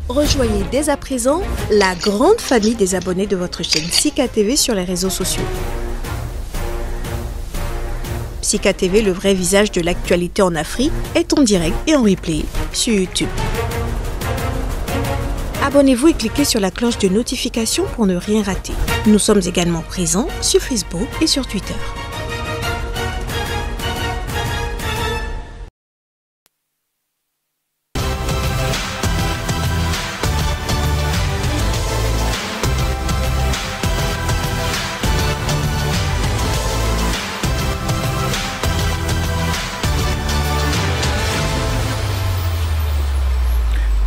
Rejoignez dès à présent la grande famille des abonnés de votre chaîne Sika TV sur les réseaux sociaux. Sika TV, le vrai visage de l'actualité en Afrique, est en direct et en replay sur YouTube. Abonnez-vous et cliquez sur la cloche de notification pour ne rien rater. Nous sommes également présents sur Facebook et sur Twitter.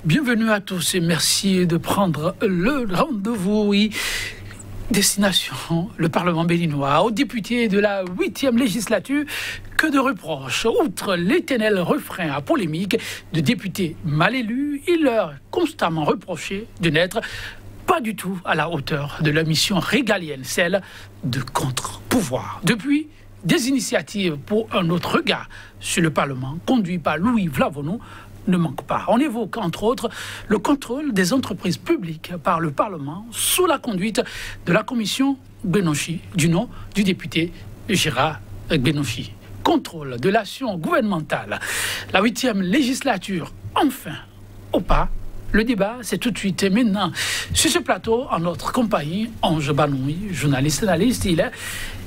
Bienvenue à tous et merci de prendre le rendez-vous. Oui. Destination, le Parlement béninois, aux députés de la 8e législature, que de reproches. Outre l'éternel refrain à polémique de députés mal élus, il leur est constamment reproché de n'être pas du tout à la hauteur de leur mission régalienne, celle de contre-pouvoir. Depuis, des initiatives pour un autre regard sur le Parlement, conduit par Louis Vlavonou, ne manque pas. On évoque entre autres le contrôle des entreprises publiques par le Parlement sous la conduite de la commission Gbenochi, du nom du député Gérard Gbenochi. Contrôle de l'action gouvernementale. La 8e législature, enfin, au pas. Le débat, c'est tout de suite et maintenant. Sur ce plateau, en notre compagnie, Ange Banoui, journaliste, analyste, il est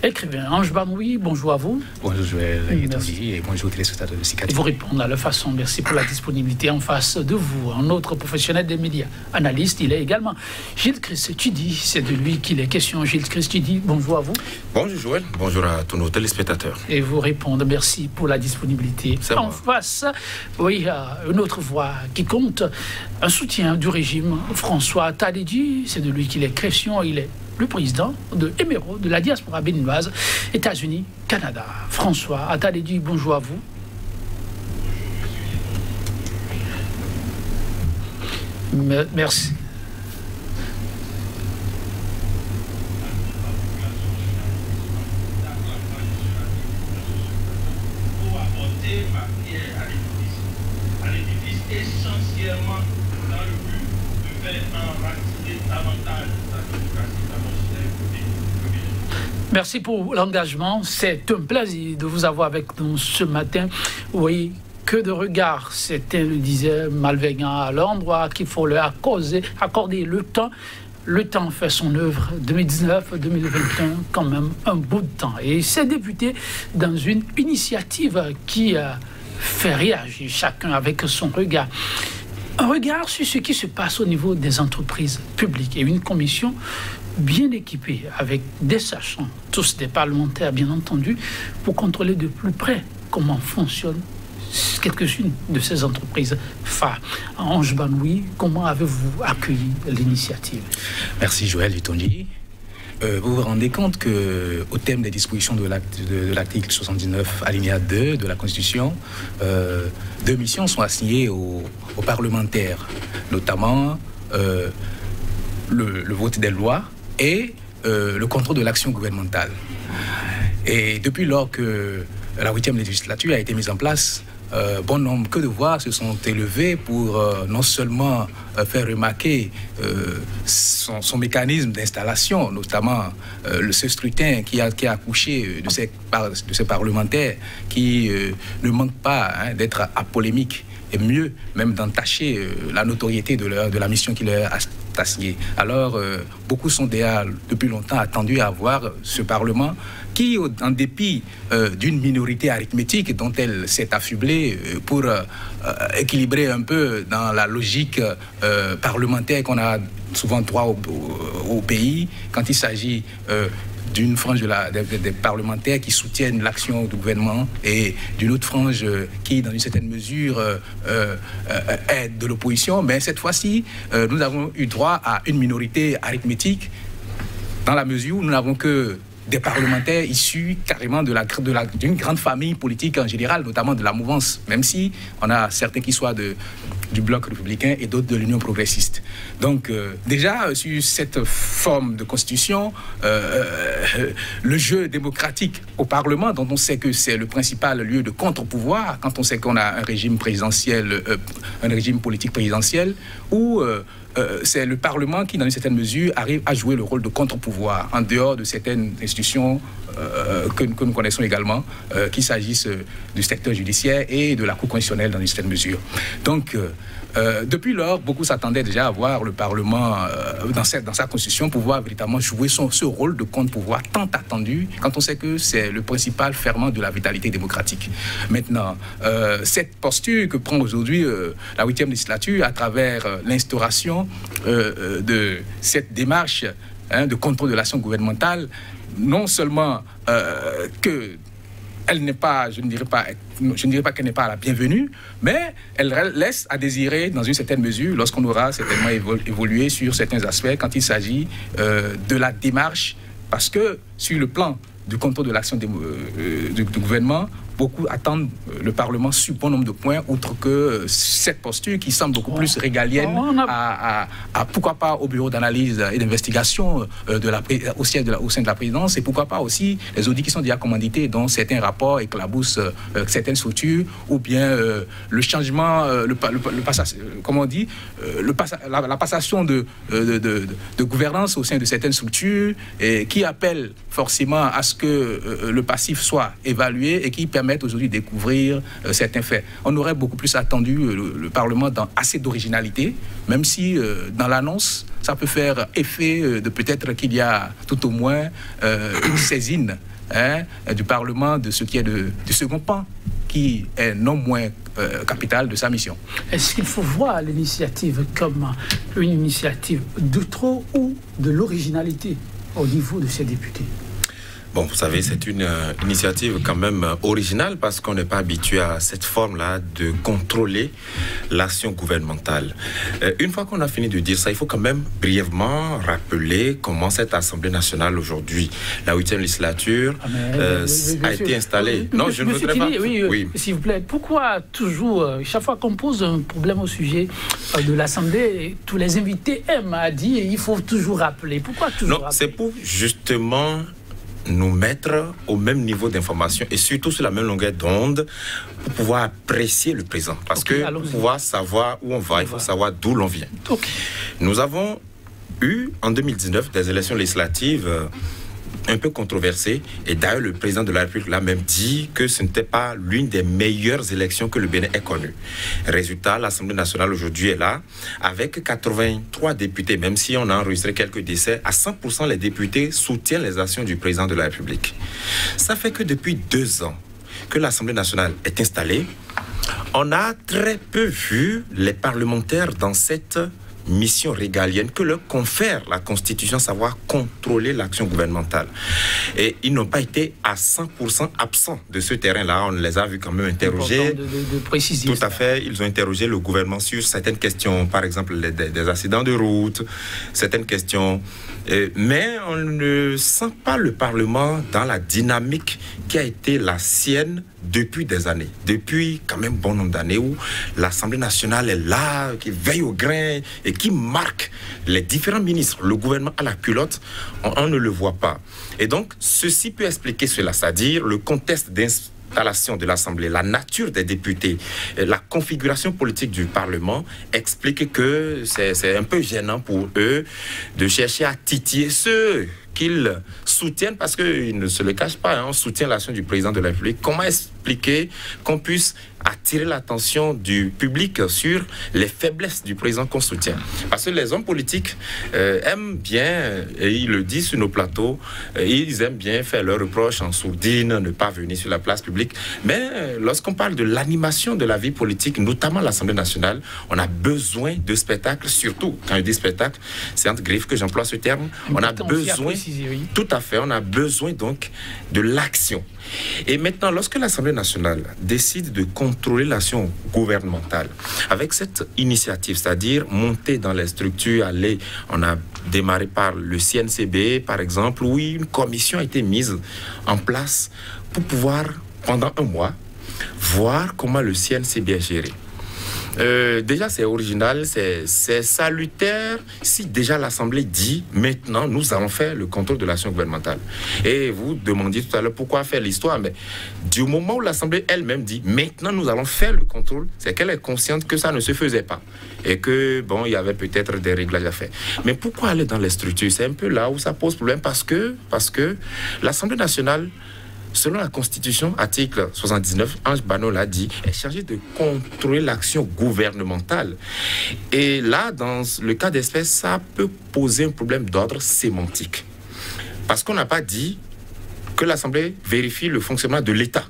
écrivain. Ange Banoui, bonjour à vous. Bonjour Joël et bonjour téléspectateurs de Sika TV. Vous répondez à leur façon. Merci pour la disponibilité en face de vous. Un autre professionnel des médias, analyste, il est également Gilles Christ Tudi. C'est de lui qu'il est question. Gilles Christ Tudi, bonjour à vous. Bonjour Joël, bonjour à tous nos téléspectateurs. Et vous répondez, merci pour la disponibilité. En face, oui, une autre voix qui compte, un soutien du régime, François Tadedji, c'est de lui qu'il est question, il est le président de Emero, de la diaspora béninoise, États-Unis, Canada. François Tadedji, bonjour à vous. Merci. Essentiellement dans le but de faire enraciner davantage la démocratie dans notre pays. Merci pour l'engagement. C'est un plaisir de vous avoir avec nous ce matin. Oui, que de regards, certains le disaient, malveillants à l'endroit qu'il faut leur accorder le temps. Le temps fait son œuvre, 2019-2021, quand même un bout de temps. Et ces députés, dans une initiative qui fait réagir chacun avec son regard. Un regard sur ce qui se passe au niveau des entreprises publiques et une commission bien équipée avec des sachants, tous des parlementaires bien entendu, pour contrôler de plus près comment fonctionnent quelques-unes de ces entreprises phares. Ange Banoui, comment avez-vous accueilli l'initiative? Merci Joël Lutondi. Vous vous rendez compte qu'au terme des dispositions de l'article 79, alinéa 2 de la Constitution, 2 missions sont assignées aux parlementaires, notamment le vote des lois et le contrôle de l'action gouvernementale. Et depuis lors que la 8e législature a été mise en place, bon nombre que de voix se sont élevées pour non seulement faire remarquer son mécanisme d'installation, notamment ce scrutin qui a accouché de ces parlementaires qui ne manquent pas d'être apolémiques et mieux même d'entacher la notoriété de la mission qui leur est assignée. Alors, beaucoup sont déjà depuis longtemps attendus à voir ce Parlement qui, en dépit d'une minorité arithmétique dont elle s'est affublée pour équilibrer un peu dans la logique parlementaire qu'on a souvent droit au pays, quand il s'agit d'une frange des parlementaires qui soutiennent l'action du gouvernement et d'une autre frange qui, dans une certaine mesure, aide de l'opposition. Mais cette fois-ci, nous avons eu droit à une minorité arithmétique dans la mesure où nous n'avons que des parlementaires issus carrément d'une grande famille politique en général, notamment de la mouvance, même si on a certains qui soient du bloc républicain et d'autres de l'Union progressiste. Donc déjà, sur cette forme de constitution, le jeu démocratique au Parlement, dont on sait que c'est le principal lieu de contre-pouvoir, quand on sait qu'on a un régime présidentiel, un régime politique présidentiel, où c'est le Parlement qui, dans une certaine mesure, arrive à jouer le rôle de contre-pouvoir, en dehors de certaines institutions que nous connaissons également, qu'il s'agisse du secteur judiciaire et de la Cour constitutionnelle dans une certaine mesure. Donc, depuis lors, beaucoup s'attendaient déjà à voir le Parlement, dans sa constitution, pouvoir véritablement jouer ce rôle de contre-pouvoir tant attendu, quand on sait que c'est le principal ferment de la vitalité démocratique. Maintenant, cette posture que prend aujourd'hui la 8e législature à travers l'instauration de cette démarche de contrôle de l'action gouvernementale, non seulement que elle n'est pas, je ne dirais pas qu'elle n'est pas la bienvenue, mais elle laisse à désirer dans une certaine mesure lorsqu'on aura certainement évolué sur certains aspects quand il s'agit de la démarche, parce que sur le plan du contrôle de l'action du gouvernement, beaucoup attendent le Parlement sur bon nombre de points, outre que cette posture qui semble beaucoup plus régalienne à pourquoi pas au bureau d'analyse et d'investigation au sein de la présidence, et pourquoi pas aussi les audits qui sont déjà commandités, dont certains rapports éclaboussent certaines structures, ou bien le changement, la passation de gouvernance au sein de certaines structures, et qui appellent forcément à ce que le passif soit évalué et qui permettent aujourd'hui de découvrir certains faits. On aurait beaucoup plus attendu le Parlement dans assez d'originalité, même si dans l'annonce, ça peut faire effet de peut-être qu'il y a tout au moins une saisine du Parlement de ce qui est du second pan, qui est non moins capital de sa mission. Est-ce qu'il faut voir l'initiative comme une initiative de trop ou de l'originalité au niveau de ces députés? Bon, vous savez, c'est une initiative quand même originale parce qu'on n'est pas habitué à cette forme-là de contrôler l'action gouvernementale. Une fois qu'on a fini de dire ça, il faut quand même brièvement rappeler comment cette Assemblée nationale aujourd'hui, la 8e législature, a été installée. Non, je ne voudrais pas... Oui, s'il vous plaît, pourquoi toujours, chaque fois qu'on pose un problème au sujet de l'Assemblée, tous les invités aiment à dire il faut toujours rappeler. Pourquoi toujours rappeler? C'est pour justement nous mettre au même niveau d'information et surtout sur la même longueur d'onde pour pouvoir apprécier le présent. Parce que pour pouvoir savoir où on va, il faut savoir d'où l'on vient. Nous avons eu en 2019 des élections législatives un peu controversées, et d'ailleurs le président de la République l'a même dit que ce n'était pas l'une des meilleures élections que le Bénin ait connues. Résultat, l'Assemblée nationale aujourd'hui est là avec 83 députés, même si on a enregistré quelques décès, à 100% les députés soutiennent les actions du président de la République. Ça fait que depuis 2 ans que l'Assemblée nationale est installée, on a très peu vu les parlementaires dans cette mission régalienne que leur confère la Constitution, savoir contrôler l'action gouvernementale. Et ils n'ont pas été à 100% absents de ce terrain-là. On les a vus quand même interroger. De préciser. Tout à fait. Ils ont interrogé le gouvernement sur certaines questions, par exemple des accidents de route, certaines questions. Mais on ne sent pas le Parlement dans la dynamique qui a été la sienne depuis des années. Depuis quand même bon nombre d'années où l'Assemblée nationale est là, qui veille au grain et qui marque les différents ministres. Le gouvernement à la culotte, on ne le voit pas. Et donc, ceci peut expliquer cela, c'est-à-dire le contexte d'installation de l'Assemblée, la nature des députés, la configuration politique du Parlement explique que c'est un peu gênant pour eux de chercher à titiller ceux qu'ils soutiennent, parce qu'ils ne se le cachent pas, on soutient l'action du président de la République. Comment expliquer qu'on puisse attirer l'attention du public sur les faiblesses du président qu'on soutient? Parce que les hommes politiques aiment bien, et ils le disent sur nos plateaux, ils aiment bien faire leurs reproches en sourdine, ne pas venir sur la place publique. Mais lorsqu'on parle de l'animation de la vie politique, notamment l'Assemblée nationale, on a besoin de spectacles, surtout quand je dis spectacle, c'est entre griffes que j'emploie ce terme, on a besoin préciser, oui. Tout à fait, on a besoin donc de l'action. Et maintenant, lorsque l'Assemblée nationale décide de contrôler l'action gouvernementale, avec cette initiative, c'est-à-dire monter dans les structures, aller, on a démarré par le CNCB, par exemple, où une commission a été mise en place pour pouvoir, pendant un mois, voir comment le CNCB est géré. Déjà, c'est original, c'est salutaire si déjà l'Assemblée dit maintenant nous allons faire le contrôle de l'action gouvernementale. Et vous demandiez tout à l'heure pourquoi faire l'histoire, mais du moment où l'Assemblée elle-même dit maintenant nous allons faire le contrôle, c'est qu'elle est consciente que ça ne se faisait pas et que bon, il y avait peut-être des réglages à faire. Mais pourquoi aller dans les structures? C'est un peu là où ça pose problème parce que l'Assemblée nationale, selon la Constitution, article 79, Ange Bano l'a dit, est chargé de contrôler l'action gouvernementale. Et là, dans le cas d'espèce, ça peut poser un problème d'ordre sémantique. Parce qu'on n'a pas dit que l'Assemblée vérifie le fonctionnement de l'État.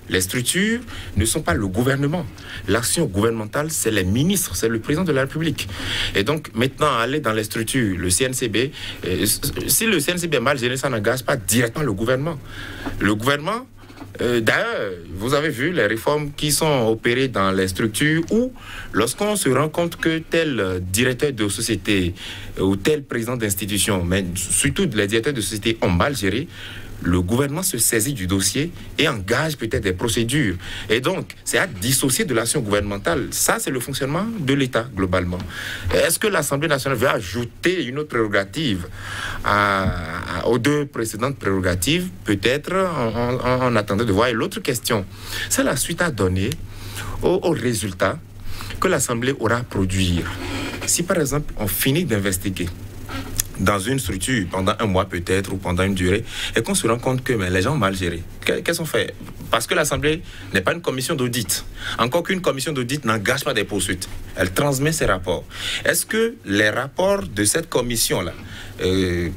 Les structures ne sont pas le gouvernement. L'action gouvernementale, c'est les ministres, c'est le président de la République. Et donc, maintenant, aller dans les structures, le CNCB, si le CNCB est mal géré, ça n'engage pas directement le gouvernement. Le gouvernement, d'ailleurs, vous avez vu les réformes qui sont opérées dans les structures où, lorsqu'on se rend compte que tel directeur de société ou tel président d'institution, mais surtout les directeurs de société ont mal géré, le gouvernement se saisit du dossier et engage peut-être des procédures. Et donc, c'est à dissocier de l'action gouvernementale. Ça, c'est le fonctionnement de l'État, globalement. Est-ce que l'Assemblée nationale veut ajouter une autre prérogative aux deux précédentes prérogatives? Peut-être, on attendait de voir. Et l'autre question, c'est la suite à donner aux résultats que l'Assemblée aura à produire. Si, par exemple, on finit d'investiguer dans une structure pendant un mois peut-être ou pendant une durée et qu'on se rend compte que les gens ont mal géré. Qu'est-ce qu'on fait? Parce que l'Assemblée n'est pas une commission d'audit. Encore qu'une commission d'audit n'engage pas des poursuites. Elle transmet ses rapports. Est-ce que les rapports de cette commission-là,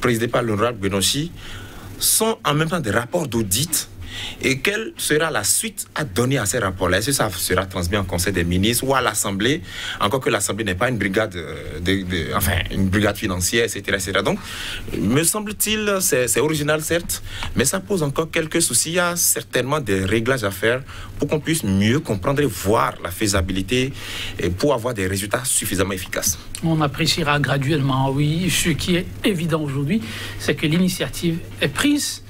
présidée par l'honorable Benoshi, sont en même temps des rapports d'audit? Et quelle sera la suite à donner à ces rapports-là? Est-ce que ça sera transmis en Conseil des ministres ou à l'Assemblée? Encore que l'Assemblée n'est pas une brigade, une brigade financière, etc., etc. Donc, me semble-t-il, c'est original, certes, mais ça pose encore quelques soucis. Il y a certainement des réglages à faire pour qu'on puisse mieux comprendre et voir la faisabilité et pour avoir des résultats suffisamment efficaces. On appréciera graduellement, oui. Ce qui est évident aujourd'hui, c'est que l'initiative est prise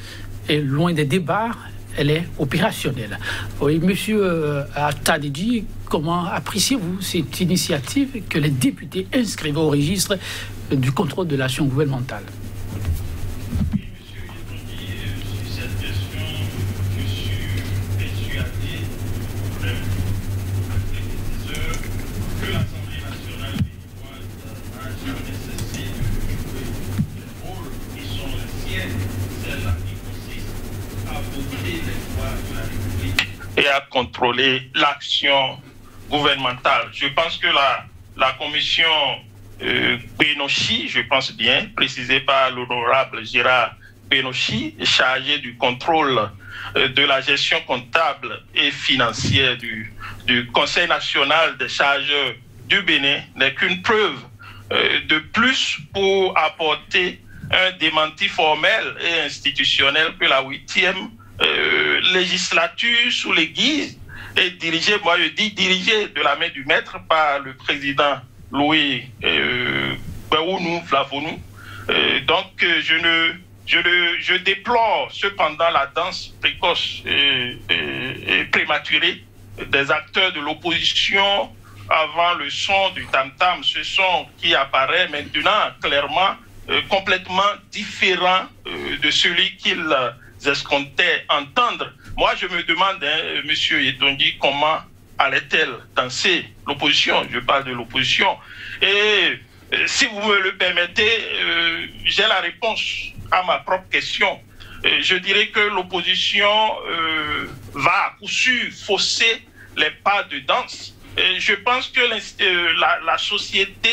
et loin des débats, elle est opérationnelle. Oui, monsieur Tadedji, comment appréciez-vous cette initiative que les députés inscrivent au registre du contrôle de l'action gouvernementale? Oui, monsieur Yetondi, sur cette question, je suis persuadé, même après des heures, que l'Assemblée nationale béninoise n'a jamais cessé de jouer les rôles qui sont les siennes, celles-là qui consistent à voter les lois de la République et à contrôler l'action gouvernementale. Je pense que la commission Benoshi, je pense bien, précisée par l'honorable Gérard Benoshi, chargée du contrôle de la gestion comptable et financière du Conseil national des chargeurs du Bénin, n'est qu'une preuve de plus pour apporter un démenti formel et institutionnel que la 8e législature sous l'égide est dirigée, moi je dis dirigée de la main du maître par le président Louis Béounou Flavonou. Donc je déplore cependant la danse précoce et prématurée des acteurs de l'opposition avant le son du tam-tam, ce son qui apparaît maintenant clairement complètement différent de celui qu'ils escomptaient entendre. Moi, je me demande, monsieur Yetondi, comment allait-elle danser l'opposition? Je parle de l'opposition. Et si vous me le permettez, j'ai la réponse à ma propre question. Je dirais que l'opposition va à coup sûr fausser les pas de danse. Je pense que la société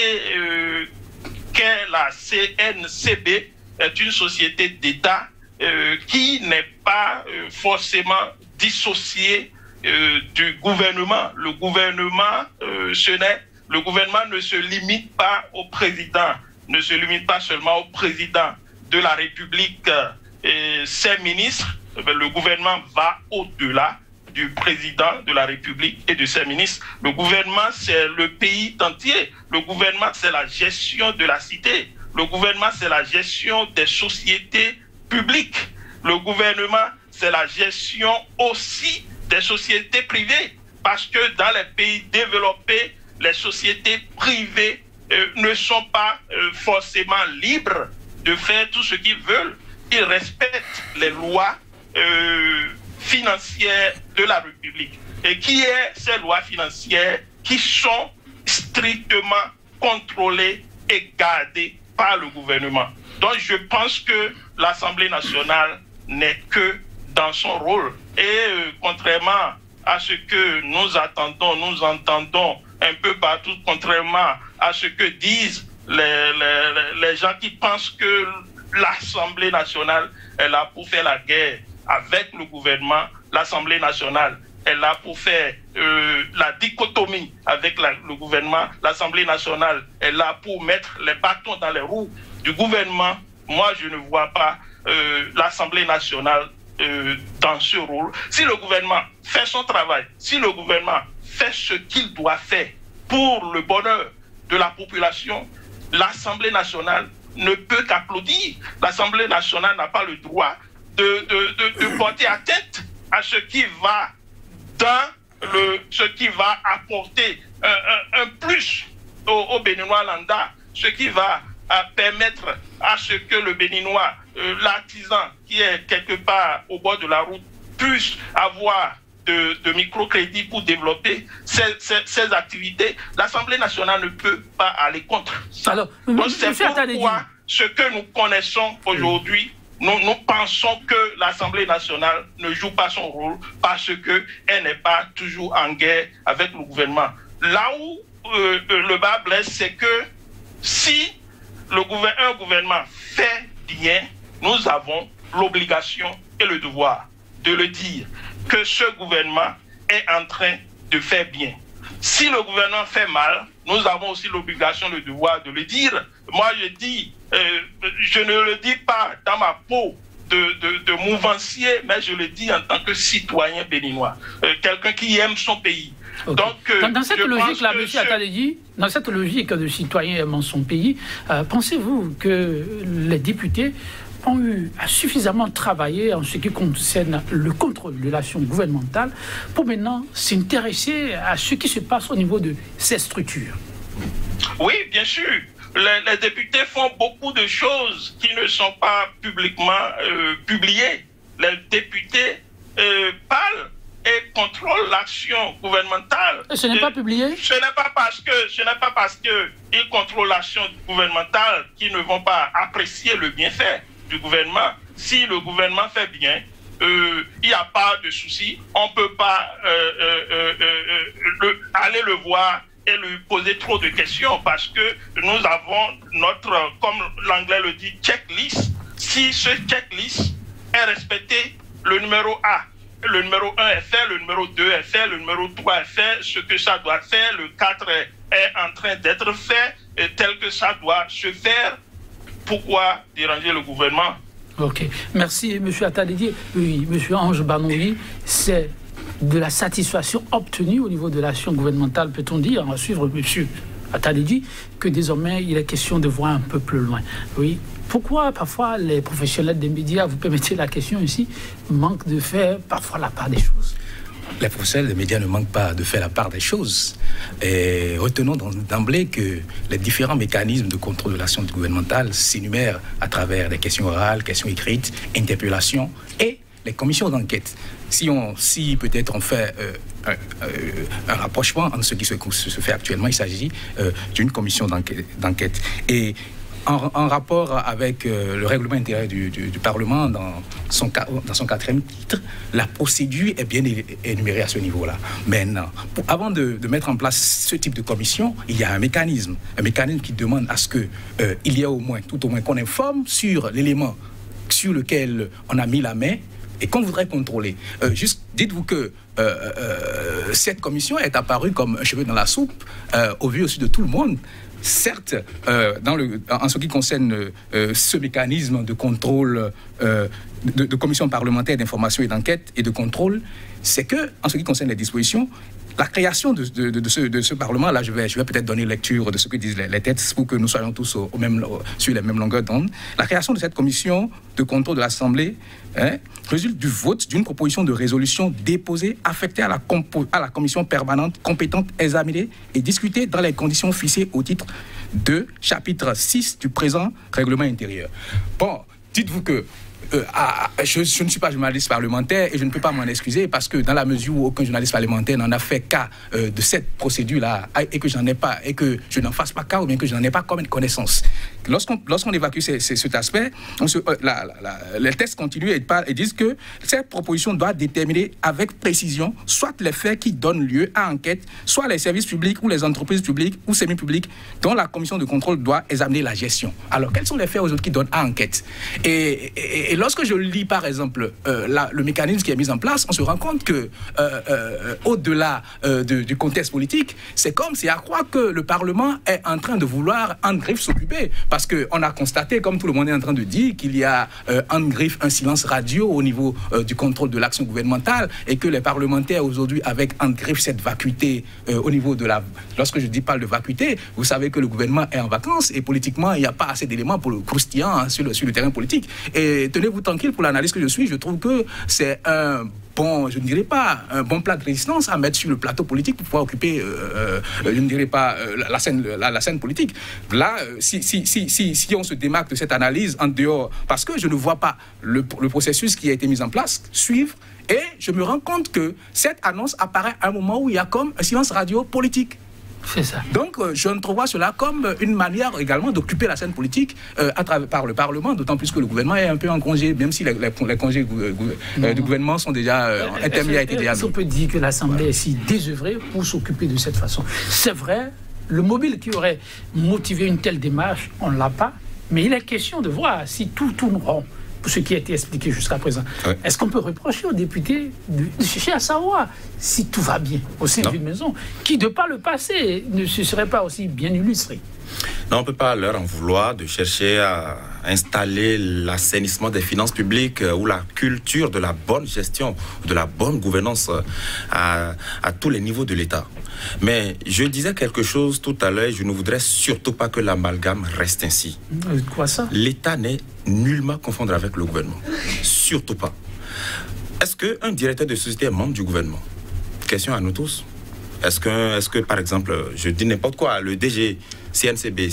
qu'est la CNCB est une société d'État qui n'est pas forcément dissociée du gouvernement. Le gouvernement ne se limite pas au président, ne se limite pas seulement au président de la République et ses ministres, le gouvernement va au-delà du président de la République et de ses ministres. Le gouvernement, c'est le pays entier. Le gouvernement, c'est la gestion de la cité. Le gouvernement, c'est la gestion des sociétés publiques. Le gouvernement, c'est la gestion aussi des sociétés privées. Parce que dans les pays développés, les sociétés privées ne sont pas forcément libres de faire tout ce qu'ils veulent. Ils respectent les lois financières de la République. Et qui est ces lois financières qui sont strictement contrôlées et gardées par le gouvernement. Donc je pense que l'Assemblée nationale n'est que dans son rôle. Et contrairement à ce que nous attendons, nous entendons un peu partout, contrairement à ce que disent les gens qui pensent que l'Assemblée nationale est là pour faire la guerre avec le gouvernement. L'Assemblée nationale est là pour faire la dichotomie avec le gouvernement. L'Assemblée nationale est là pour mettre les bâtons dans les roues du gouvernement. Moi, je ne vois pas l'Assemblée nationale dans ce rôle. Si le gouvernement fait son travail, si le gouvernement fait ce qu'il doit faire pour le bonheur de la population, l'Assemblée nationale ne peut qu'applaudir. L'Assemblée nationale n'a pas le droit de porter atteinte à ce qui va ce qui va apporter un plus au Béninois lambda, ce qui va permettre à ce que le Béninois, l'artisan qui est quelque part au bord de la route, puisse avoir de microcrédits pour développer ces activités. L'Assemblée nationale ne peut pas aller contre ça. Alors, donc c'est pourquoi ce que nous connaissons aujourd'hui, nous pensons que l'Assemblée nationale ne joue pas son rôle parce qu'elle n'est pas toujours en guerre avec le gouvernement. Là où le bas blesse, c'est que si un gouvernement fait bien, nous avons l'obligation et le devoir de le dire que ce gouvernement est en train de faire bien. Si le gouvernement fait mal, nous avons aussi l'obligation, le devoir de le dire. Moi, je dis, je ne le dis pas dans ma peau de mouvancier, mais je le dis en tant que citoyen béninois, quelqu'un qui aime son pays. Okay. Donc, dans cette logique-là, M. Attaledi, dans cette logique de citoyen aimant son pays, pensez-vous que les députés ont eu à suffisamment travailler en ce qui concerne le contrôle de l'action gouvernementale pour maintenant s'intéresser à ce qui se passe au niveau de ces structures? Oui, bien sûr. Les députés font beaucoup de choses qui ne sont pas publiquement publiées. Les députés parlent et contrôlent l'action gouvernementale. Et ce n'est pas publié? Ce n'est pas parce qu'ils contrôlent l'action gouvernementale qu'ils ne vont pas apprécier le bienfait du gouvernement. Si le gouvernement fait bien, il n'y a pas de souci. On ne peut pas aller le voir et lui poser trop de questions parce que nous avons notre, comme l'anglais le dit, checklist. Si ce checklist est respecté, le numéro A, le numéro 1 est fait, le numéro 2 est fait, le numéro 3 est fait, ce que ça doit faire, le 4 est en train d'être fait, et tel que ça doit se faire. Pourquoi déranger le gouvernement? Ok, merci M. Attaledi. Oui, M. Ange Banoui, c'est de la satisfaction obtenue au niveau de l'action gouvernementale, peut-on dire, à suivre M. Attaledi, que désormais il est question de voir un peu plus loin. Oui. Pourquoi parfois les professionnels des médias, vous permettez la question ici, manquent de faire parfois la part des choses? Les professionnels des médias ne manquent pas de faire la part des choses. Et retenons d'emblée que les différents mécanismes de contrôle de l'action gouvernementale s'énumèrent à travers des questions orales, questions écrites, interpellations et les commissions d'enquête. Si peut-être on fait un rapprochement entre ce qui se fait actuellement, il s'agit d'une commission d'enquête. Et en rapport avec le règlement intérieur du Parlement, dans son 4e titre, la procédure est bien énumérée à ce niveau-là. Maintenant, avant de mettre en place ce type de commission, il y a un mécanisme qui demande à ce qu'il y ait tout au moins qu'on informe sur l'élément sur lequel on a mis la main et qu'on voudrait contrôler. Juste, dites-vous que cette commission est apparue comme un cheveu dans la soupe, au vu aussi de tout le monde. Certes, en ce qui concerne ce mécanisme de contrôle de commission parlementaire d'information et d'enquête et de contrôle, c'est que, en ce qui concerne les dispositions, la création de ce Parlement, là je vais peut-être donner lecture de ce que disent les textes pour que nous soyons tous sur les mêmes longueurs d'onde. La création de cette commission de contrôle de l'Assemblée résulte du vote d'une proposition de résolution déposée, affectée à la commission permanente compétente, examinée et discutée dans les conditions fixées au titre de chapitre 6 du présent règlement intérieur. Bon, dites-vous que je ne suis pas journaliste parlementaire et je ne peux pas m'en excuser parce que dans la mesure où aucun journaliste parlementaire n'en a fait cas de cette procédure-là et que je n'en fasse pas cas ou bien que je n'en ai pas comme connaissance. Lorsqu'on évacue cet aspect, les textes continuent et disent que cette proposition doit déterminer avec précision soit les faits qui donnent lieu à enquête, soit les services publics ou les entreprises publiques ou semi-publiques dont la commission de contrôle doit examiner la gestion. Alors, quels sont les faits aujourd'hui qui donnent à enquête? Et lorsque je lis, par exemple, le mécanisme qui est mis en place, on se rend compte que, au-delà du contexte politique, c'est comme si à croire que le Parlement est en train de vouloir en griffe s'occuper. Parce qu'on a constaté, comme tout le monde est en train de dire, qu'il y a en griffe un silence radio au niveau du contrôle de l'action gouvernementale et que les parlementaires aujourd'hui, avec en griffe cette vacuité au niveau de la... Lorsque je parle de vacuité, vous savez que le gouvernement est en vacances et politiquement, il n'y a pas assez d'éléments pour le croustillant sur le terrain politique. Et tenez-vous tranquille, pour l'analyse que je suis, je trouve que c'est un bon, je ne dirais pas un bon plat de résistance à mettre sur le plateau politique pour pouvoir occuper, je ne dirais pas la scène politique. Là, si on se démarque de cette analyse en dehors, parce que je ne vois pas le processus qui a été mis en place suivre, et je me rends compte que cette annonce apparaît à un moment où il y a comme un silence radio politique. C'est ça. Donc, je entrevois cela comme une manière également d'occuper la scène politique par le Parlement, d'autant plus que le gouvernement est un peu en congé, même si les congés du gouvernement sont déjà interminés. On peut dire que l'Assemblée est si désœuvrée pour s'occuper de cette façon. C'est vrai, le mobile qui aurait motivé une telle démarche, on ne l'a pas, mais il est question de voir si tout tourne rond. Pour ce qui a été expliqué jusqu'à présent. Oui. Est-ce qu'on peut reprocher aux députés de chercher à savoir si tout va bien au sein d'une maison qui, de par le passé, ne se serait pas aussi bien illustré? Non, on ne peut pas leur en vouloir de chercher à installer l'assainissement des finances publiques ou la culture de la bonne gestion, de la bonne gouvernance à tous les niveaux de l'État. Mais je disais quelque chose tout à l'heure, je ne voudrais surtout pas que l'amalgame reste ainsi. Quoi ça? L'État n'est nullement confondre avec le gouvernement. Surtout pas. Est-ce qu'un directeur de société est membre du gouvernement? Question à nous tous. Est-ce que, par exemple, je dis n'importe quoi, le DG CNCB,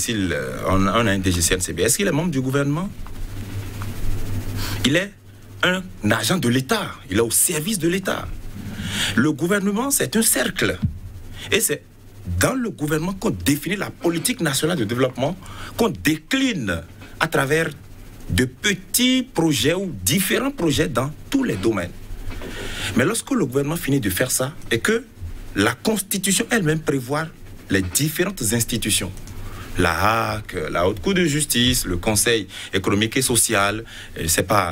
on a un DG CNCB, est-ce qu'il est membre du gouvernement? Il est un agent de l'État, il est au service de l'État. Le gouvernement, c'est un cercle. Et c'est dans le gouvernement qu'on définit la politique nationale de développement, qu'on décline à travers de petits projets ou différents projets dans tous les domaines. Mais lorsque le gouvernement finit de faire ça et que la Constitution elle-même prévoit les différentes institutions, la HAC, la Haute Cour de justice, le Conseil économique et social,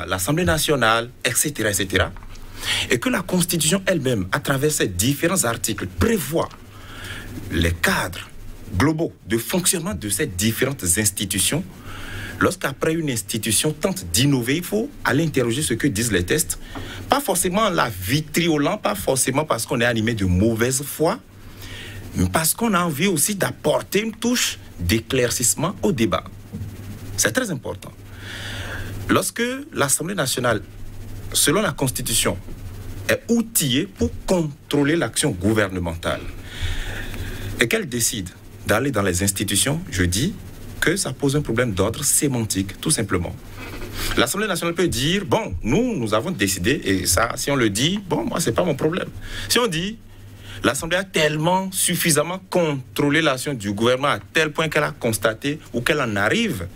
l'Assemblée nationale, etc., etc., et que la Constitution elle-même, à travers ces différents articles, prévoit les cadres globaux de fonctionnement de ces différentes institutions, lorsqu'après une institution tente d'innover, il faut aller interroger ce que disent les textes. Pas forcément la vitriolant, pas forcément parce qu'on est animé de mauvaise foi, mais parce qu'on a envie aussi d'apporter une touche d'éclaircissement au débat. C'est très important. Lorsque l'Assemblée nationale, selon la Constitution, est outillée pour contrôler l'action gouvernementale et qu'elle décide d'aller dans les institutions, je dis que ça pose un problème d'ordre sémantique, tout simplement. L'Assemblée nationale peut dire, bon, nous avons décidé, et ça, si on le dit, bon, moi, c'est pas mon problème. Si on dit, l'Assemblée a tellement, suffisamment contrôlé l'action du gouvernement à tel point qu'elle a constaté ou qu'elle en arrive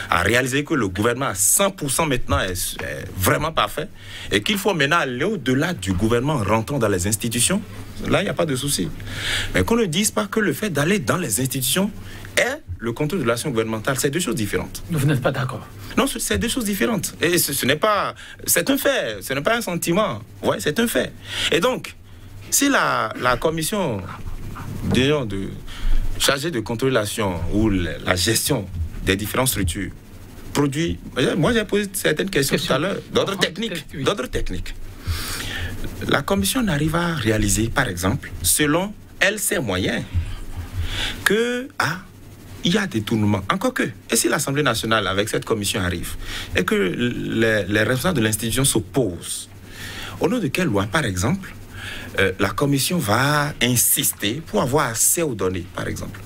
à réaliser que le gouvernement à 100% maintenant est vraiment parfait et qu'il faut maintenant aller au-delà du gouvernement rentrant dans les institutions, là, il n'y a pas de souci. Mais qu'on ne dise pas que le fait d'aller dans les institutions est le contrôle de l'action gouvernementale, c'est deux choses différentes. Vous n'êtes pas d'accord? Non, c'est deux choses différentes. Et ce n'est pas... C'est un fait, ce n'est pas un sentiment. Ouais, c'est un fait. Et donc, si la commission chargée de contrôler l'action ou la gestion des différentes structures produit... Moi, j'ai posé certaines questions tout à l'heure, d'ordre technique. La commission n'arrive à réaliser, par exemple, selon elle ses moyens, que il y a des tournements. Encore que, et si l'Assemblée nationale, avec cette commission, arrive, et que les responsables de l'institution s'opposent, au nom de quelle loi, par exemple, la commission va insister pour avoir accès aux données, par exemple.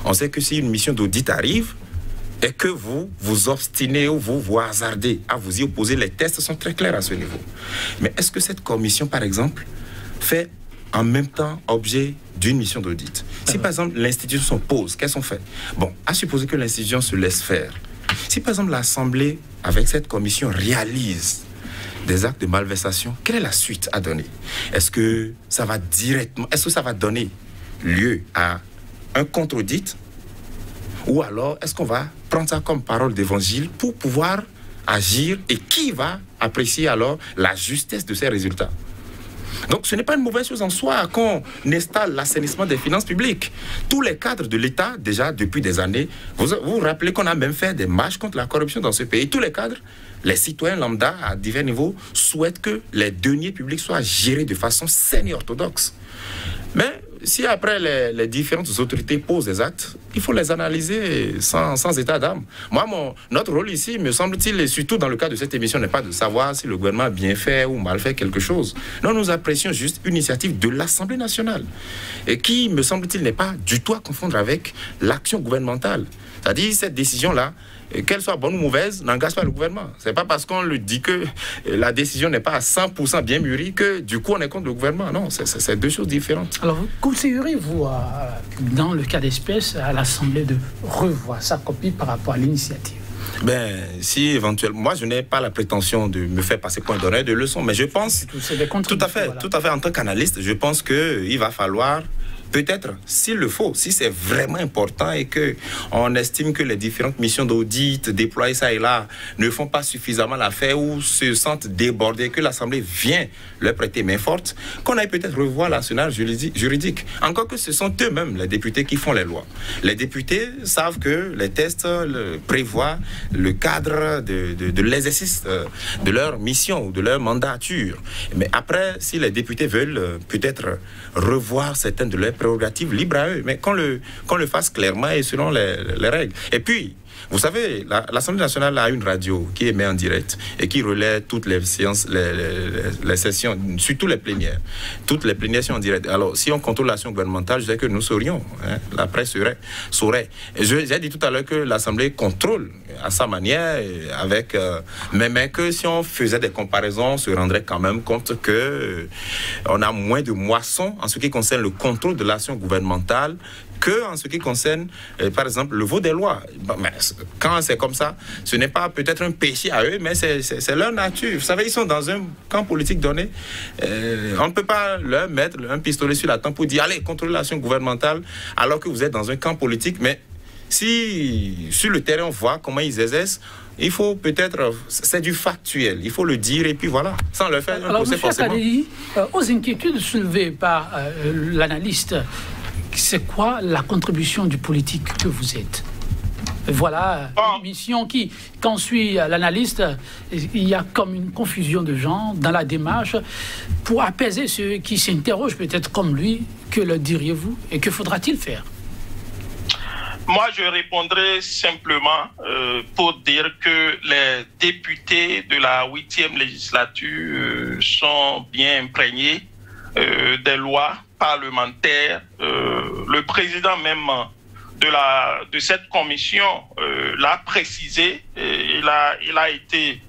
On sait que si une mission d'audit arrive, et que vous vous obstinez ou vous hasardez à vous y opposer, les tests sont très clairs à ce niveau. Mais est-ce que cette commission, par exemple, fait en même temps objet d'une mission d'audit? Si par exemple l'institution s'oppose, qu'est-ce qu'on fait? Bon, à supposer que l'institution se laisse faire. Si par exemple l'Assemblée, avec cette commission, réalise des actes de malversation, quelle est la suite à donner? Est-ce que ça va donner lieu à un contre-audit? Ou alors est-ce qu'on va prendre ça comme parole d'évangile pour pouvoir agir? Et qui va apprécier alors la justesse de ces résultats? Donc ce n'est pas une mauvaise chose en soi qu'on installe l'assainissement des finances publiques. Tous les cadres de l'État, déjà depuis des années, vous vous rappelez qu'on a même fait des marches contre la corruption dans ce pays. Tous les cadres, les citoyens lambda à divers niveaux souhaitent que les deniers publics soient gérés de façon saine et orthodoxe. Mais si après les différentes autorités posent des actes, il faut les analyser sans état d'âme. Moi, notre rôle ici, me semble-t-il, et surtout dans le cas de cette émission, n'est pas de savoir si le gouvernement a bien fait ou mal fait quelque chose. Non, nous apprécions juste une initiative de l'Assemblée nationale et qui, me semble-t-il, n'est pas du tout à confondre avec l'action gouvernementale. C'est-à-dire, cette décision-là, qu'elle soit bonne ou mauvaise, n'engage pas le gouvernement. Ce n'est pas parce qu'on le dit que la décision n'est pas à 100% bien mûrie que du coup on est contre le gouvernement. Non, c'est deux choses différentes. Alors, conseillerez-vous, dans le cas d'espèce, à l'Assemblée de revoir sa copie par rapport à l'initiative? Si éventuellement, moi je n'ai pas la prétention de me faire passer point d'honneur de leçons, mais je pense, tout à fait, en tant qu'analyste, je pense qu'il va falloir peut-être, s'il le faut, si c'est vraiment important et qu'on estime que les différentes missions d'audit déployées ça et là ne font pas suffisamment l'affaire ou se sentent débordées, que l'Assemblée vient leur prêter main forte, qu'on aille peut-être revoir l'arsenal juridique. Encore que ce sont eux-mêmes, les députés, qui font les lois. Les députés savent que les tests prévoient le cadre de l'exercice de leur mission ou de leur mandature. Mais après, si les députés veulent peut-être revoir certaines de leurs prérogatives, libre à eux, mais qu'on le fasse clairement et selon les règles. Et puis, vous savez, l'Assemblée nationale a une radio qui émet en direct et qui relaie toutes les séances, les sessions, surtout les plénières. Toutes les plénières sont en direct. Alors, si on contrôle l'action gouvernementale, je sais que nous saurions, la presse saurait. J'ai dit tout à l'heure que l'Assemblée contrôle à sa manière, mais que si on faisait des comparaisons, on se rendrait quand même compte que on a moins de moissons en ce qui concerne le contrôle de l'action gouvernementale que en ce qui concerne, par exemple, le vote des lois. Mais quand c'est comme ça, ce n'est pas peut-être un péché à eux, mais c'est leur nature. Vous savez, ils sont dans un camp politique donné. On ne peut pas leur mettre un pistolet sur la tempe pour dire « Allez, contrôlez l'action gouvernementale » alors que vous êtes dans un camp politique. Mais si sur le terrain, on voit comment ils exercent, il faut peut-être... C'est du factuel. Il faut le dire et puis voilà. Sans le faire, un procès forcément. Alors, aux inquiétudes soulevées par l'analyste, c'est quoi la contribution du politique que vous êtes? Voilà une mission qui, quand on suit l'analyste, il y a comme une confusion de gens dans la démarche. Pour apaiser ceux qui s'interrogent peut-être comme lui, que le diriez-vous et que faudra-t-il faire? Moi, je répondrai simplement pour dire que les députés de la 8e législature sont bien imprégnés des lois parlementaires. Le président même de cette commission l'a précisé. Il a été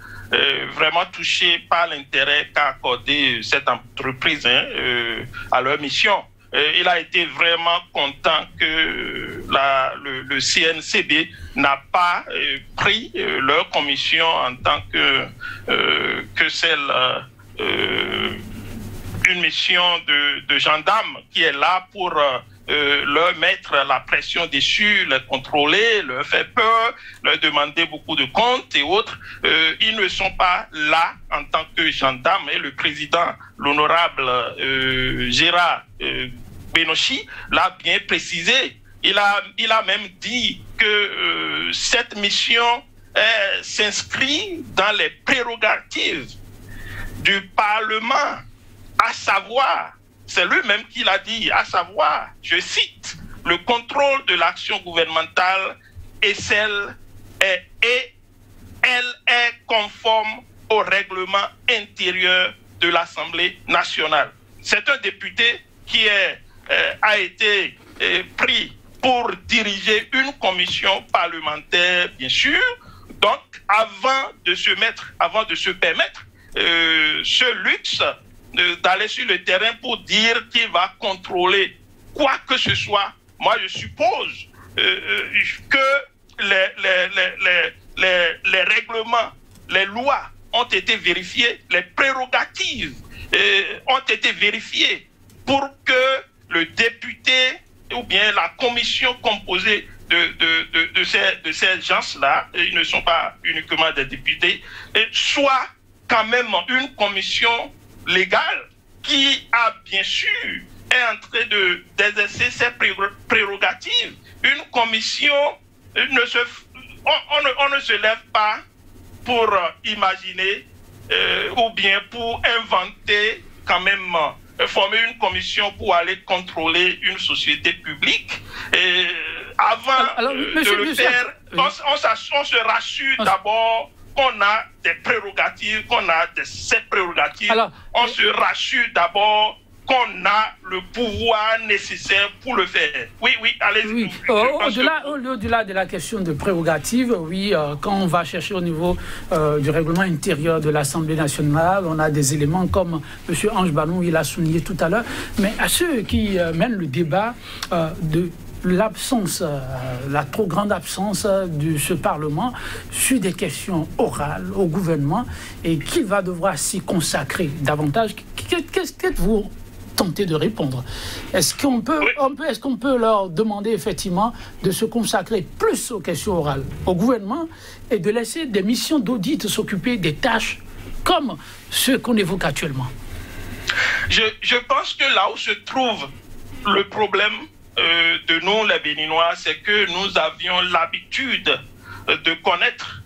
vraiment touché par l'intérêt qu'a accordé cette entreprise à leur mission. Il a été vraiment content que le CNCB n'a pas pris leur commission en tant que celle une mission de gendarme qui est là pour leur mettre la pression dessus, les contrôler, leur faire peur, leur demander beaucoup de comptes et autres. Ils ne sont pas là en tant que gendarmes. Et le président, l'honorable Gérard Benochi, l'a bien précisé. Il a même dit que cette mission s'inscrit dans les prérogatives du Parlement, à savoir, c'est lui-même qui l'a dit, à savoir, je cite, le contrôle de l'action gouvernementale et elle est conforme au règlement intérieur de l'Assemblée nationale. C'est un député qui a été pris pour diriger une commission parlementaire, bien sûr. Donc, avant de se permettre ce luxe d'aller sur le terrain pour dire qu'il va contrôler quoi que ce soit, moi je suppose que les règlements, les lois ont été vérifiées, les prérogatives ont été vérifiées pour que le député ou bien la commission composée de ces gens-là, ils ne sont pas uniquement des députés, soit quand même une commission légale qui a bien sûr est en train d'exercer ses prérogatives. Une commission, on ne se lève pas pour imaginer ou bien pour inventer quand même former une commission pour aller contrôler une société publique. Et avant de le faire, on se rassure d'abord qu'on a des prérogatives, ces prérogatives. Alors, on se rassure d'abord qu'on a le pouvoir nécessaire pour le faire. Oui, allez-y. Oui. Au-delà de la question de prérogatives, oui, quand on va chercher au niveau du règlement intérieur de l'Assemblée nationale, on a des éléments comme M. Ange Banou, il a souligné tout à l'heure, mais à ceux qui mènent le débat de l'absence, la trop grande absence de ce Parlement sur des questions orales au gouvernement et qui va devoir s'y consacrer davantage. Qu'est-ce que vous tentez de répondre? Est-ce qu'on peut leur demander effectivement de se consacrer plus aux questions orales au gouvernement et de laisser des missions d'audit s'occuper des tâches comme ceux qu'on évoque actuellement? Je pense que là où se trouve le problème de nous, les Béninois, c'est que nous avions l'habitude de connaître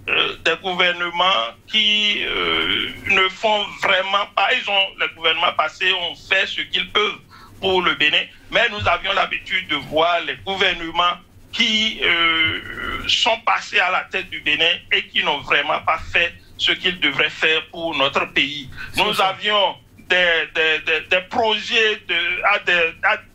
des gouvernements qui ne font vraiment pas. Les gouvernements passés ont fait ce qu'ils peuvent pour le Bénin, mais nous avions l'habitude de voir les gouvernements qui sont passés à la tête du Bénin et qui n'ont vraiment pas fait ce qu'ils devraient faire pour notre pays. Nous avions des projets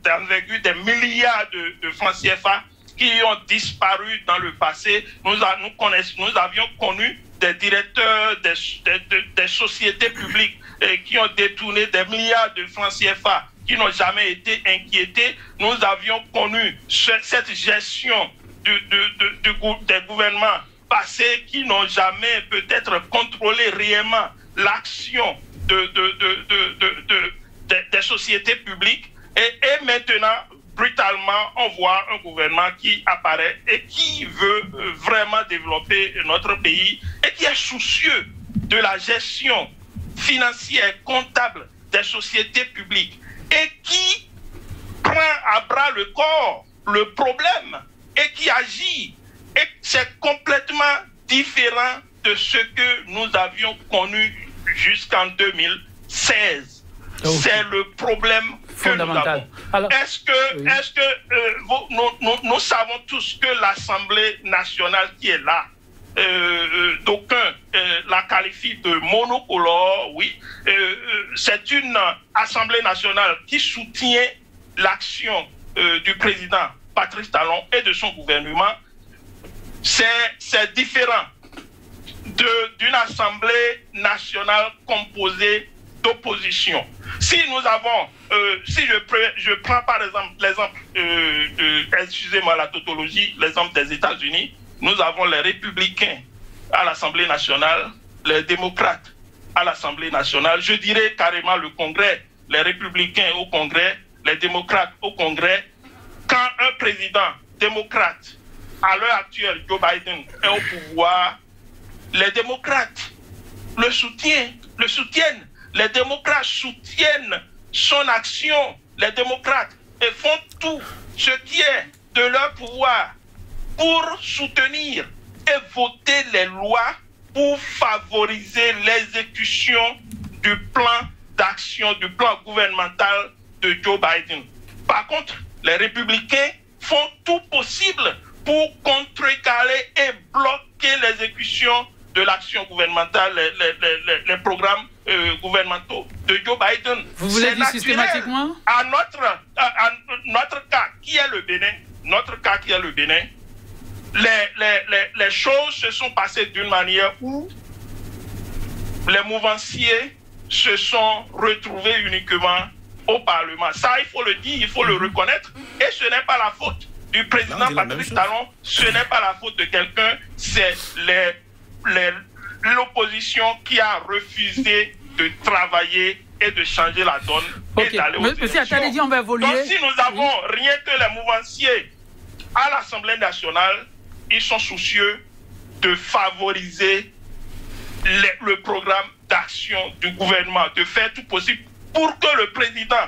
d'envergure, des milliards de francs CFA qui ont disparu dans le passé. Nous avions connu des directeurs des sociétés publiques qui ont détourné des milliards de francs CFA, qui n'ont jamais été inquiétés. Nous avions connu cette gestion des gouvernements passés qui n'ont jamais peut-être contrôlé réellement l'action des sociétés publiques. Et maintenant, brutalement, on voit un gouvernement qui apparaît et qui veut vraiment développer notre pays et qui est soucieux de la gestion financière, comptable des sociétés publiques et qui prend à bras le corps le problème et qui agit. Et c'est complètement différent de ce que nous avions connu jusqu'en 2016. Okay. C'est le problème fondamental. Est-ce que nous savons tous que l'Assemblée nationale qui est là, d'aucuns la qualifient de monocolore, oui, c'est une Assemblée nationale qui soutient l'action du président Patrice Talon et de son gouvernement. C'est différent d'une Assemblée nationale composée d'opposition. Si nous avons, si je prends par exemple l'exemple, excusez-moi la tautologie, l'exemple des États-Unis, nous avons les républicains à l'Assemblée nationale, les démocrates à l'Assemblée nationale, je dirais carrément le Congrès, les républicains au Congrès, les démocrates au Congrès, quand un président démocrate, à l'heure actuelle, Joe Biden, est au pouvoir, les démocrates le soutiennent. Les démocrates soutiennent son action. Les démocrates font tout ce qui est de leur pouvoir pour soutenir et voter les lois pour favoriser l'exécution du plan d'action, du plan gouvernemental de Joe Biden. Par contre, les républicains font tout possible pour contrecarrer et bloquer l'exécution de l'action gouvernementale, les programmes gouvernementaux de Joe Biden. Vous voulez dire systématiquement? À notre cas, qui est le Bénin, les choses se sont passées d'une manière où les mouvanciers se sont retrouvés uniquement au Parlement. Ça, il faut le dire, il faut le reconnaître. Et ce n'est pas la faute du président Patrice Talon, ce n'est pas la faute de quelqu'un, c'est l'opposition qui a refusé de travailler et de changer la donne et d'aller aux élections. Monsieur Attaledi, on va évoluer. Donc si nous avons rien que les mouvanciers à l'Assemblée nationale, ils sont soucieux de favoriser le programme d'action du gouvernement, de faire tout possible pour que le président,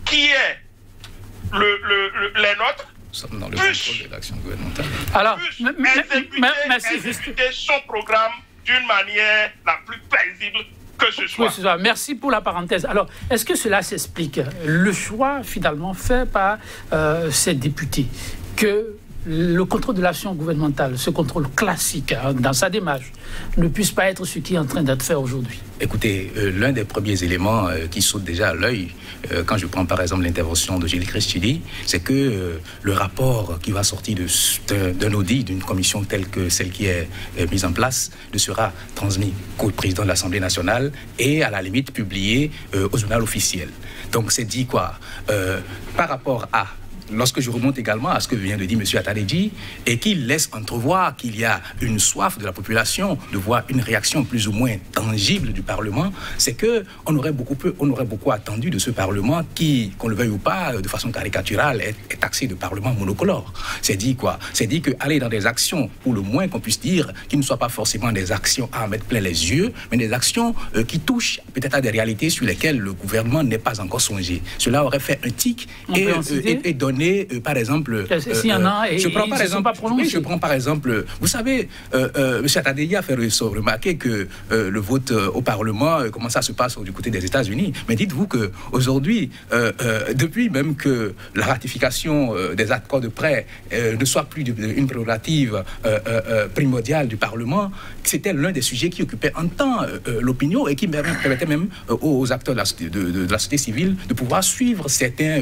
qui est les nôtres, dans le contrôle de l'action gouvernementale. Alors, exécuter son programme d'une manière la plus paisible que ce soit. Oui, c'est ça. Merci pour la parenthèse. Alors, est-ce que cela s'explique le choix finalement fait par ces députés que le contrôle de l'action gouvernementale, ce contrôle classique dans sa démarche, ne puisse pas être ce qui est en train d'être fait aujourd'hui? Écoutez, l'un des premiers éléments qui saute déjà à l'œil, quand je prends par exemple l'intervention de Gilles Christudi, c'est que le rapport qui va sortir d'un audit, d'une commission telle que celle qui est mise en place, ne sera transmis qu'au président de l'Assemblée nationale et à la limite publié au journal officiel. Donc c'est dit quoi? Par rapport à... Lorsque je remonte également à ce que vient de dire M. Attaledi, et qu'il laisse entrevoir qu'il y a une soif de la population de voir une réaction plus ou moins tangible du Parlement, c'est qu'on aurait beaucoup attendu de ce Parlement qui, qu'on le veuille ou pas, de façon caricaturale, est taxé de Parlement monocolore. C'est dit quoi? C'est dit qu'aller dans des actions, pour le moins qu'on puisse dire, qui ne soient pas forcément des actions à en mettre plein les yeux, mais des actions qui touchent peut-être à des réalités sur lesquelles le gouvernement n'est pas encore songé. Cela aurait fait un tic et donné par exemple, je prends par exemple, vous savez, M. Attaledi a fait remarquer que le vote au Parlement, comment ça se passe du côté des États-Unis. Mais dites-vous qu'aujourd'hui, depuis même que la ratification des accords de prêt ne soit plus une prérogative primordiale du Parlement, c'était l'un des sujets qui occupait en temps l'opinion et qui permettait même aux acteurs de la société civile de pouvoir suivre certains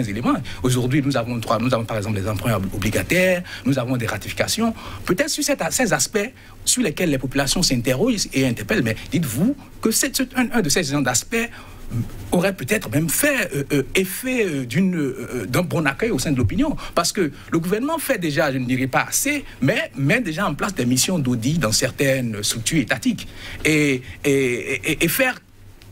éléments. Aujourd'hui, nous avons par exemple les emprunts obligataires, nous avons des ratifications. Peut-être sur ces aspects sur lesquels les populations s'interrogent et interpellent, mais dites-vous que c'est un de ces genres d'aspects aurait peut-être même fait effet d'un bon accueil au sein de l'opinion. Parce que le gouvernement fait déjà, je ne dirais pas assez, mais met déjà en place des missions d'audit dans certaines structures étatiques. Et faire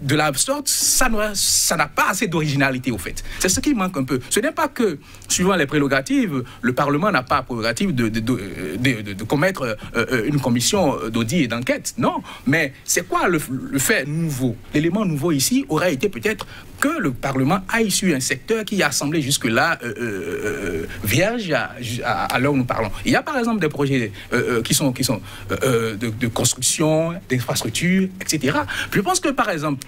de la sorte, ça n'a pas assez d'originalité au fait. C'est ce qui manque un peu. Ce n'est pas que, suivant les prérogatives, le Parlement n'a pas la prérogative de commettre une commission d'audit et d'enquête. Non, mais c'est quoi le fait nouveau? L'élément nouveau ici aurait été peut-être que le Parlement aille sur un secteur qui a semblé jusque-là vierge à l'heure où nous parlons. Il y a par exemple des projets qui sont de construction, d'infrastructures, etc. Je pense que par exemple,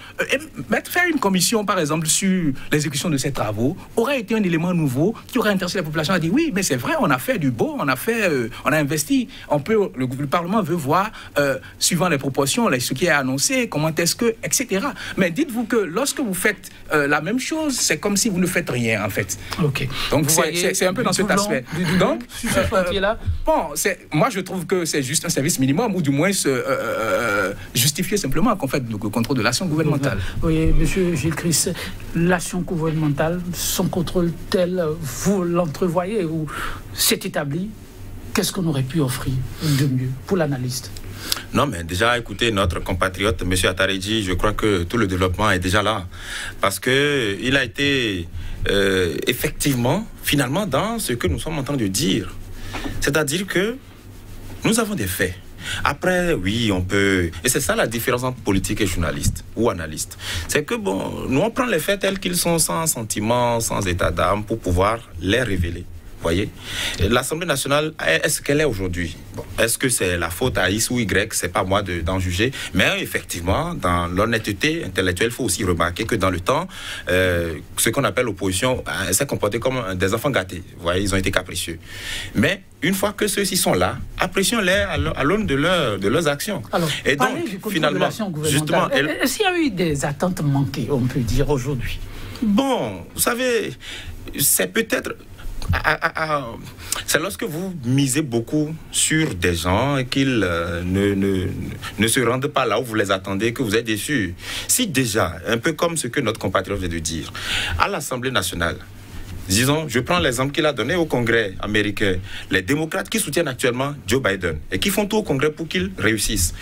faire une commission par exemple sur l'exécution de ces travaux aurait été un élément nouveau qui aurait intéressé la population à dire oui, mais c'est vrai, on a fait du beau, on a investi. Le Parlement veut voir, suivant les proportions, ce qui est annoncé, comment est-ce que, etc. Mais dites-vous que lorsque vous faites la même chose, c'est comme si vous ne faites rien en fait. Ok. Donc c'est un peu dans cet aspect. Donc, sur ce chantier-là, moi je trouve que c'est juste un service minimum, ou du moins justifier simplement qu'on fait le contrôle de l'action gouvernementale. Oui, monsieur Gilles Christ, l'action gouvernementale, son contrôle tel, vous l'entrevoyez ou c'est établi, qu'est-ce qu'on aurait pu offrir de mieux pour l'analyste? Non, mais déjà, écoutez, notre compatriote, M. Ataredji, je crois que tout le développement est déjà là. Parce qu'il a été effectivement, finalement, dans ce que nous sommes en train de dire. C'est-à-dire que nous avons des faits. Après, oui, on peut... Et c'est ça la différence entre politique et journaliste ou analyste. C'est que, bon, nous, on prend les faits tels qu'ils sont, sans sentiment, sans état d'âme, pour pouvoir les révéler. Voyez, l'Assemblée nationale, est-ce qu'elle est aujourd'hui? Bon, est-ce que c'est la faute à X ou Y? C'est pas moi d'en juger. Mais effectivement, dans l'honnêteté intellectuelle, il faut aussi remarquer que dans le temps, ce qu'on appelle l'opposition s'est comporté comme des enfants gâtés. Vous voyez, ils ont été capricieux. Mais une fois que ceux-ci sont là, apprécions-les à l'aune de leurs actions. Alors, et donc, finalement, justement, est-ce qu'il y a eu des attentes manquées, on peut dire, aujourd'hui? Bon, vous savez, c'est peut-être... c'est lorsque vous misez beaucoup sur des gens et qu'ils ne se rendent pas là où vous les attendez que vous êtes déçus. Si déjà, un peu comme ce que notre compatriote vient de dire, à l'Assemblée nationale, disons, je prends l'exemple qu'il a donné au Congrès américain, les démocrates qui soutiennent actuellement Joe Biden et qui font tout au Congrès pour qu'il réussisse,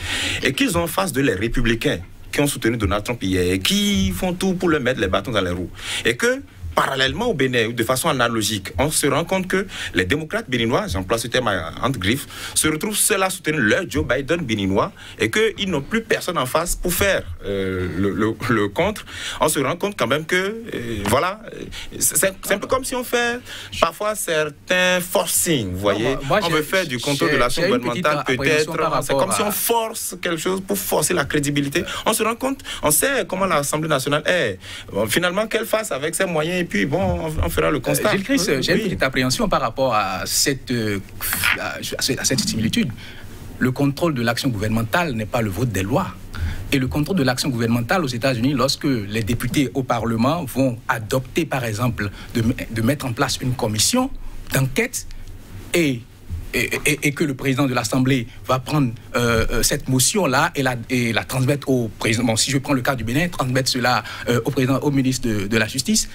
et qu'ils ont en face de les républicains qui ont soutenu Donald Trump hier et qui font tout pour leur mettre les bâtons dans les roues, et que parallèlement au Bénin, de façon analogique, on se rend compte que les démocrates béninois, j'emploie ce terme entre griffes, se retrouvent seuls à soutenir leur Joe Biden béninois et qu'ils n'ont plus personne en face pour faire le contre. On se rend compte quand même que, voilà, c'est un peu comme si on fait parfois certains forcing, vous voyez. On veut faire du contrôle de l'action gouvernementale, peut-être. C'est comme si on force quelque chose pour forcer la crédibilité. On se rend compte, on sait comment l'Assemblée nationale est. Bon, finalement, qu'elle fasse avec ses moyens, et puis bon, on fera le constat. Gilles Christ, j'ai une petite appréhension par rapport à cette similitude. Le contrôle de l'action gouvernementale n'est pas le vote des lois. Et le contrôle de l'action gouvernementale aux États-Unis, lorsque les députés au Parlement vont adopter, par exemple, de mettre en place une commission d'enquête et que le président de l'Assemblée va prendre cette motion-là et la transmettre au président. Bon, si je prends le cas du Bénin, transmettre cela au ministre de la Justice,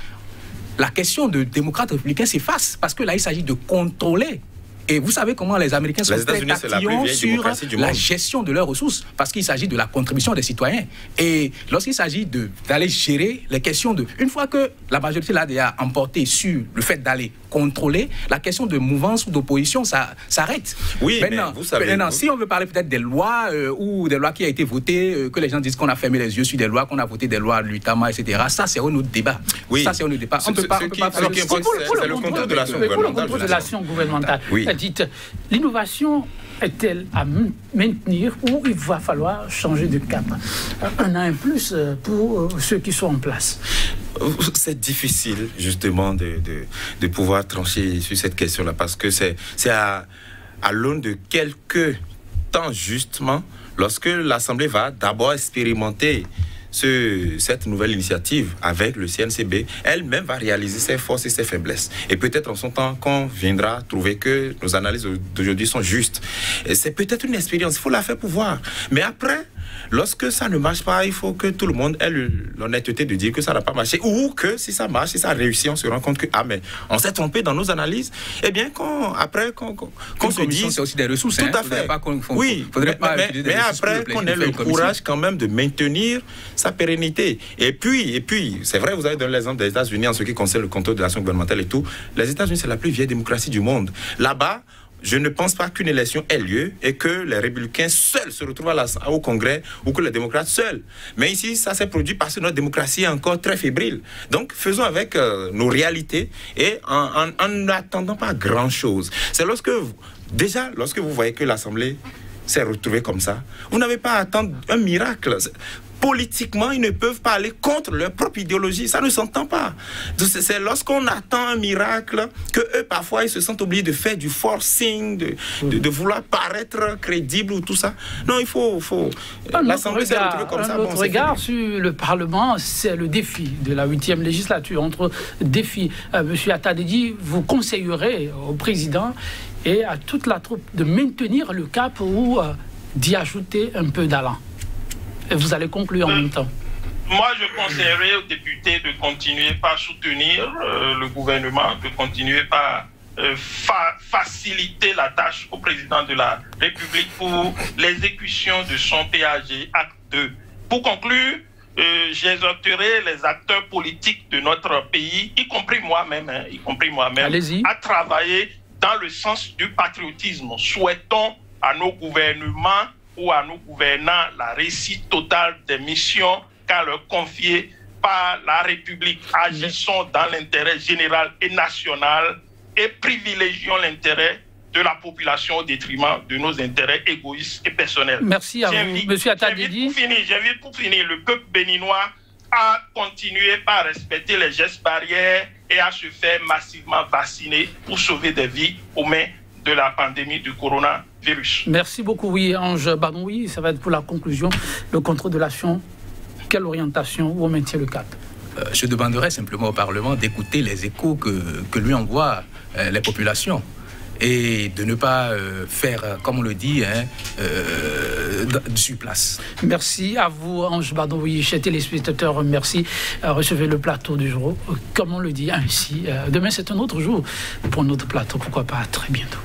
la question de démocrates républicains s'efface parce que là, il s'agit de contrôler. Et vous savez comment les Américains sont très tatillons sur la gestion de leurs ressources, parce qu'il s'agit de la contribution des citoyens. Et lorsqu'il s'agit d'aller gérer les questions de... Une fois que la majorité l'a déjà emporté sur le fait d'aller contrôler, la question de mouvance ou d'opposition, ça s'arrête. Oui, maintenant, mais vous savez... Maintenant, si on veut parler peut-être des lois ou des lois qui ont été votées, que les gens disent qu'on a fermé les yeux sur des lois, qu'on a voté des lois, l'UTAMA, etc., ça, c'est un autre débat. Oui. Ça, c'est un autre débat. On ne peut pas... C'est le contrôle de l'action gouvernementale. Pour le contrôle de l'action gouvernementale, oui. Dites, l'innovation est-elle à maintenir ou il va falloir changer de cap? Un an et plus pour ceux qui sont en place. C'est difficile, justement, de pouvoir trancher sur cette question-là, parce que c'est à l'aune de quelques temps, justement, lorsque l'Assemblée va d'abord expérimenter cette nouvelle initiative avec le CNCB, elle-même va réaliser ses forces et ses faiblesses. Et peut-être en son temps qu'on viendra trouver que nos analyses d'aujourd'hui sont justes. Et c'est peut-être une expérience, il faut la faire pour voir. Mais après, lorsque ça ne marche pas, il faut que tout le monde ait l'honnêteté de dire que ça n'a pas marché. Ou que si ça marche, si ça réussit, on se rend compte que mais on s'est trompé dans nos analyses. Eh bien, après qu'on se dise... C'est aussi des ressources. Tout à fait. Oui, mais après qu'on ait le courage quand même de maintenir sa pérennité. Et puis, c'est vrai, vous avez donné l'exemple des États-Unis en ce qui concerne le contrôle de l'action gouvernementale et tout. Les États-Unis, c'est la plus vieille démocratie du monde. Là-bas, je ne pense pas qu'une élection ait lieu et que les républicains seuls se retrouvent au Congrès ou que les démocrates seuls. Mais ici, ça s'est produit parce que notre démocratie est encore très fébrile. Donc, faisons avec nos réalités et en n'attendant pas grand-chose. C'est lorsque vous voyez que l'Assemblée s'est retrouvée comme ça, vous n'avez pas à attendre un miracle. Politiquement, ils ne peuvent pas aller contre leur propre idéologie. Ça ne s'entend pas. C'est lorsqu'on attend un miracle que eux, parfois, ils se sentent obligés de faire du forcing, de vouloir paraître crédible ou tout ça. Non, il faut... L'Assemblée s'est retrouvée comme ça. Notre regard sur le Parlement, c'est le défi de la 8e législature. Entre défis, M. Ataredji, vous conseillerez au président et à toute la troupe de maintenir le cap ou d'y ajouter un peu d'allant. Et vous allez conclure en même temps. Moi, je conseillerais aux députés de continuer par soutenir le gouvernement, de continuer par faciliter la tâche au président de la République pour l'exécution de son PAG Acte 2. Pour conclure, j'exhorterai les acteurs politiques de notre pays, y compris moi-même, à travailler dans le sens du patriotisme. Souhaitons à nos gouvernements ou à nos gouvernants la réussite totale des missions qu'a leur confiées par la République. Agissons dans l'intérêt général et national et privilégions l'intérêt de la population au détriment de nos intérêts égoïstes et personnels. Merci à vous, M. Atadidi. J'invite pour finir le peuple béninois à continuer par respecter les gestes barrières et à se faire massivement vacciner pour sauver des vies aux mains de la pandémie du coronavirus. Merci beaucoup, oui, Ange Badon. Oui, ça va être pour la conclusion. Le contrôle de l'action, quelle orientation où on maintient le cap? Je demanderai simplement au Parlement d'écouter les échos que lui envoient les populations et de ne pas faire, comme on le dit, sur place. Merci à vous, Ange Badon. Oui, chers téléspectateurs, merci. Recevez le plateau du jour, comme on le dit ainsi. Demain, c'est un autre jour pour notre plateau. Pourquoi pas? À très bientôt.